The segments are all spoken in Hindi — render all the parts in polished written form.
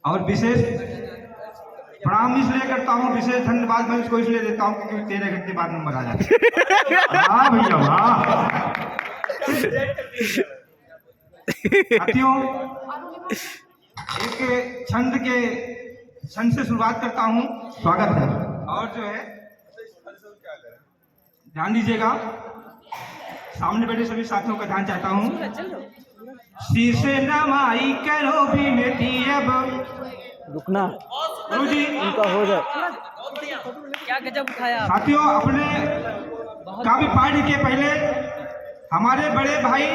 और विशेष प्रणाम इसलिए करता हूँ, विशेष धन्यवाद मैं इसको इसलिए देता हूँ क्योंकि 13 घंटे बाद नंबर आ जाता है। हाँ भैया वाह। साथियों, एक छंद से शुरुआत करता हूँ। स्वागत है। और जो है ध्यान दीजिएगा, सामने बैठे सभी साथियों का ध्यान चाहता हूँ। शीशे नमाई करो विनती अब। रुकना गुरु जी उनका हो जाए। क्या गजब उठाया साथियों, अपने काव्य पाठ के पहले हमारे बड़े भाई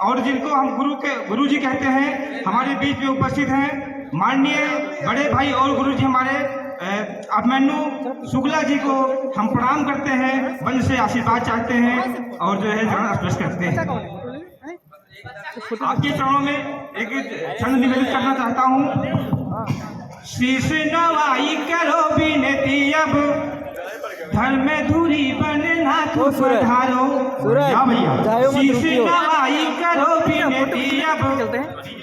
और जिनको हम गुरु जी कहते हैं, हमारे बीच में उपस्थित हैं माननीय बड़े भाई और गुरु जी हमारे अभिमन्यु शुक्ला जी को हम प्रणाम करते हैं, वंश से आशीर्वाद चाहते हैं और जो है चरण स्पर्श करते हैं। आपके चरणों में एक छंद निवेदित करना चाहता हूँ। शीश नवाई करो विनती अब, धर्म में धूरी बनना को पधारो। भैया शीश नवाई करो विनती अब,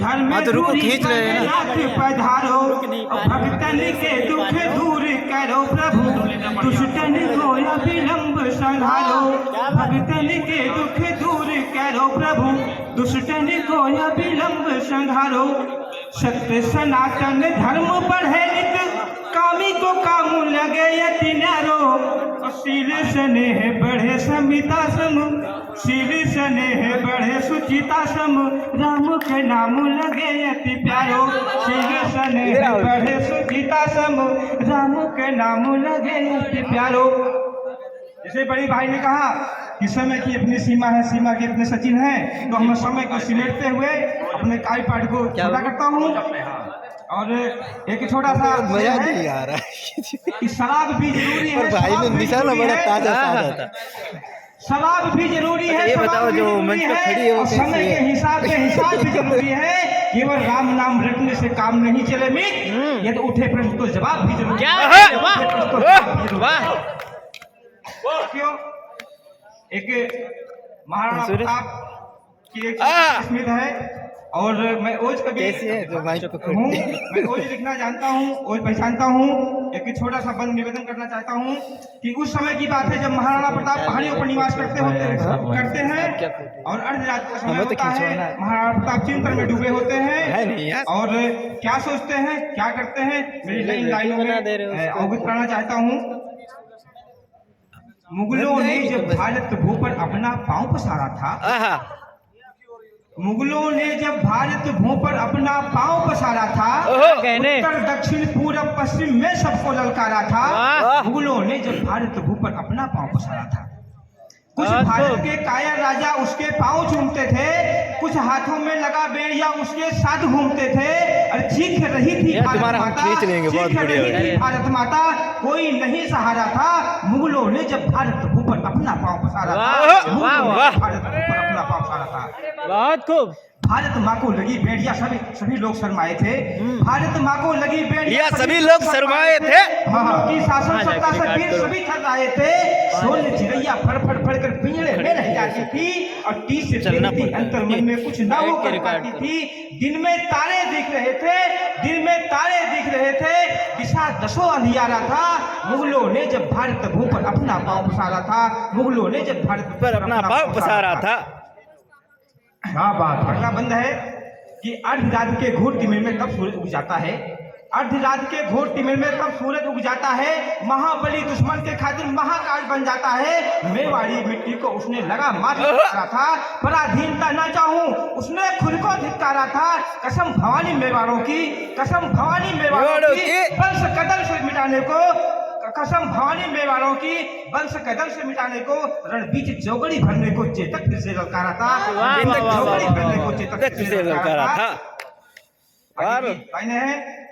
धर्म में धूरी बनना को पधारो। भक्तन के दुख दूर करो प्रभु, दुष्टन को विलंब संहारो। भक्तन के दुख दूर करो प्रभु, दुष्टन को विलंब संहारो। सत्य सनातन धर्म बढ़े नित, कामी को काम लगे यति न्यारो। शील स्नेह बढ़े समिता सम, शील स्नेह बढ़े सुचिता सम, राम के नाम लगे यति प्यारो। शील स्नेह बढ़े सुचिता सम, राम के नाम लगे यति प्यारो। जैसे बड़ी भाई ने कहा कि समय की अपनी सीमा है, सीमा के अपने सचिन है, तो हम समय को सिमटते हुए अपने कार्य पाठ को पूरा करता हूँ। और एक छोटा सा मजा नहीं आ रहा है कि शराब भी जरूरी है, भाई ने निशाना बड़ा ताजा था। शराब भी जरूरी है, ये बताओ जो मंच पे खड़ी है वो समय के हिसाब भी जरूरी है। केवल राम नाम रटने से काम नहीं चले मित्र, यदि उठे प्रश्न तो जवाब भी जरूरी है। क्यों? एक महाराणा प्रताप की एक स्मृति है और मैं ओज कभी हूँ, मैं ओज लिखना जानता हूँ, ओज पहचानता हूँ। एक छोटा सा बंद निवेदन करना चाहता हूँ कि उस समय की बात है जब महाराणा प्रताप पहाड़ियों पर निवास करते हैं और अर्धरात का समय होता है। महाराणा प्रताप चिंतन में डूबे होते हैं और क्या सोचते हैं, क्या करते हैं, मेरी लाइनों में अवगत कराना चाहता हूँ। मुगलों ने जब भारत भू पर अपना पांव पसारा था, मुगलों ने जब भारत भू पर अपना पांव पसारा था, उत्तर दक्षिण पूरब पश्चिम में सबको ललकारा था। मुगलों ने जब भारत भू पर अपना पांव पसारा था, कुछ भारत के कायर राजा उसके पांव चूमते थे, कुछ हाथों में लगा बेड़िया उसके साथ घूमते थे। और चीख रही थी भारत माता, कोई नहीं सहारा था। मुगलों ने जब भारत भू पर अपना पांव पसारा था, भारत भू पर अपना पांव पसारा था। बहुत खूब। भारत माँ को लगी बेड़िया, सभी लोग शर्माए थे। भारत माँ को लगी बेड़िया, सभी लोग शर्माए थे। की शासन सत्ता से वीर सभी थर्राए थे। सोने चिड़ैया फड़ कर पिंजरे में रह जाती थी और टीस से देखती अंतर मन में कुछ ना हो कर पाती थी। दिन में तारे दिख रहे थे, दिशा दशों अंधियारा था। मुगलों ने जब भारत भू पर अपना पांव पसारा था, मुगलों ने जब भारत पर अपना पांव पसारा था। क्या बात, पढ़ना बंद है कि अर्धरात के घोर तिमिर में तब सूरज उग जाता है। अर्धरात के घोर तिमिर में तब सूरज उग जाता है। महाबली दुश्मन के खातिर महाकाल बन जाता है। मेवाड़ी मिट्टी को उसने लगा मार था, पराधीनता न चाहूं उसने खुद को धिक्कारा था। कसम भवानी मेवाड़ों की, कसम भवानी मेवाड़ों की, वंश कदम से मिटाने को, कसम भवानी मेवाड़ों की, वंश कदम से मिटाने को, रणबीच चौगड़ी भरने को चेतक फिर से ललकारा था। चौगड़ी भरने को चेतक फिर से ललकारा था। है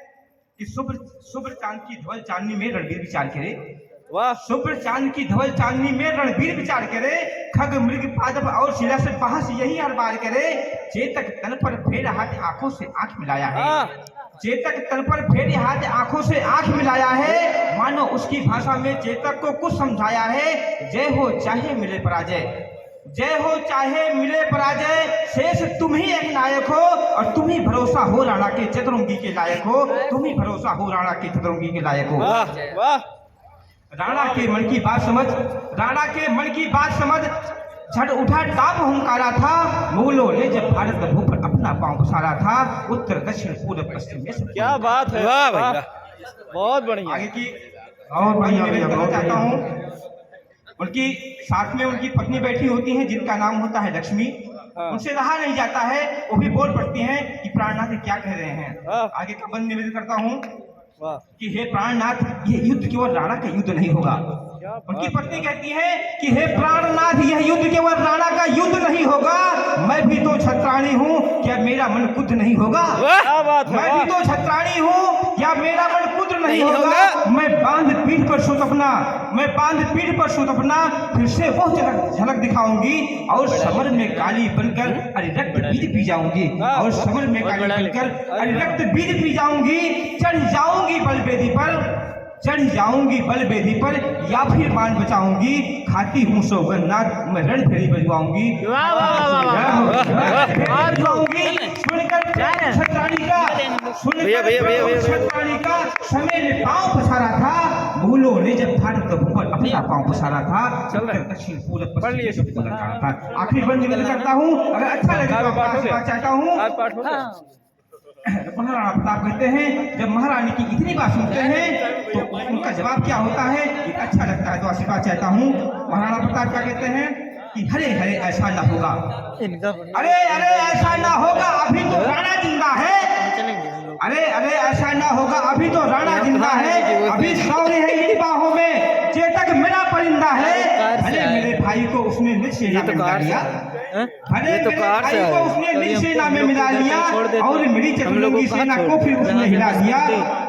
कि शुभ्र चांद की धवल चांदनी में रणबीर विचार करे। वाह, शुभ्र चांद की धवल चांदनी में रणबीर विचार करे। खग मृग पादप और शिला से बहस यही हर बार करे। चेतक तन पर फेर हाथ आंखों से आंख मिलाया है, चेतक तन पर फेर हाथ आंखों से आंख मिलाया है। मानो उसकी भाषा में चेतक को कुछ समझाया है। जय हो चाहे मिले पराजय, जय हो चाहे मिले पराजय, शेष तुम ही एक नायक हो और तुम ही भरोसा हो राणा के चतुरंगी के लायक हो, तुम ही भरोसा हो राणा के चतुरंगी के लायक हो। वाह वाह राणा के मन की बात समझ, राणा के मन की बात समझ, झट उठा टाप हुंकारा था, मुगलों ने जब भारत का भू पर अपना पांव पसारा था, उत्तर दक्षिण पूर्व पश्चिम में सब। क्या बात है, वाह भाई बहुत बढ़िया। आगे की और भाई मैं कहना चाहता हूँ, उनकी साथ में उनकी पत्नी बैठी होती हैं जिनका नाम होता है लक्ष्मी। उनसे रहा नहीं जाता है, वो भी बोल पड़ती हैं कि प्राणनाथ क्या कह रहे हैं। आगे का बंद निवेदन करता हूँ कि हे प्राणनाथ, ये युद्ध केवल राणा का युद्ध नहीं होगा। उनकी पत्नी कहती है कि हे प्राणनाथ, यह युद्ध केवल राणा का युद्ध नहीं होगा, मैं भी तो छत्राणी हूँ, क्या मेरा मन कुद्ध नहीं होगा। मैं भी तो छत्राणी हूँ, क्या मेरा मन कुद्ध नहीं होगा। मैं बांध पीठ पर सुत अपना, मैं बांध पीठ पर सुत अपना, फिर से वो झलक दिखाऊंगी और समर में काली बनकर अरे रक्त बीज पी जाऊंगी, और समर में काली बनकर अरे रक्त बीज पी जाऊंगी। चढ़ जाऊंगी बलवेदी पर, चढ़ जाऊंगी बलवेदी पर, या फिर बाण बचाऊंगी, खाती हूँ सौगंधनाथ, मैं रण फेरी बजवाऊंगी। सुनकर छत्राणी का, सुनकर छत्राणी का समय ने पांव पसारा था, मुगलों ने जब भारत का भू पर अपना पांव पसारा था, दक्षिण पूर्व पश्चिम था। आखिरी बंद निवेदन करता हूँ, अगर अच्छा लगे तो बात चाहता हूँ। महाराणा प्रताप कहते हैं, जब महारानी की इतनी बात सुनते हैं तो उनका जवाब क्या होता है कि अच्छा लगता है तो आशीर्वाद चाहता हूँ। महाराणा प्रताप क्या कहते हैं कि हरे हरे ऐसा ना होगा, अरे अरे ऐसा ना होगा, अभी तो राणा जिंदा है। अरे अरे ऐसा ना होगा, अभी तो राणा जिंदा है, अभी शौर्य है इन बाहों में, चेतक मेरा परिंदा है। भले मेरे भाई को उसने निश्चय में मिला लिया, भले मेरे भाई को उसने निश्चय में मिला लिया, और मेरी चतुरंगी सेना को फिर उसने हिला दिया।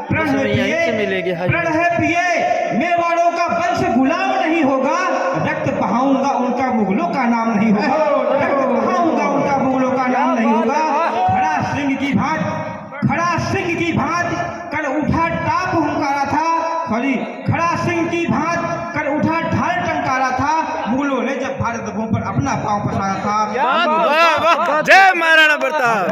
प्रण है प्रिय, प्रण है प्रिय, मेवाड़ों का वंश गुलाम नहीं होगा, रक्त बहाऊंगा उनका मुगलों का नाम नहीं होगा, रक्त बहाऊंगा उनका मुगलों का नाम नहीं होगा। खड़ा सिंह की भांति, खड़ा सिंह की भांति कर उठा टाप हुंकारा था, सॉरी खड़ा सिंह की भांति कर उठा ढाल टंकारा था, मुगलों ने जब भारत भूमि पर अपना पांव पसारा था। जय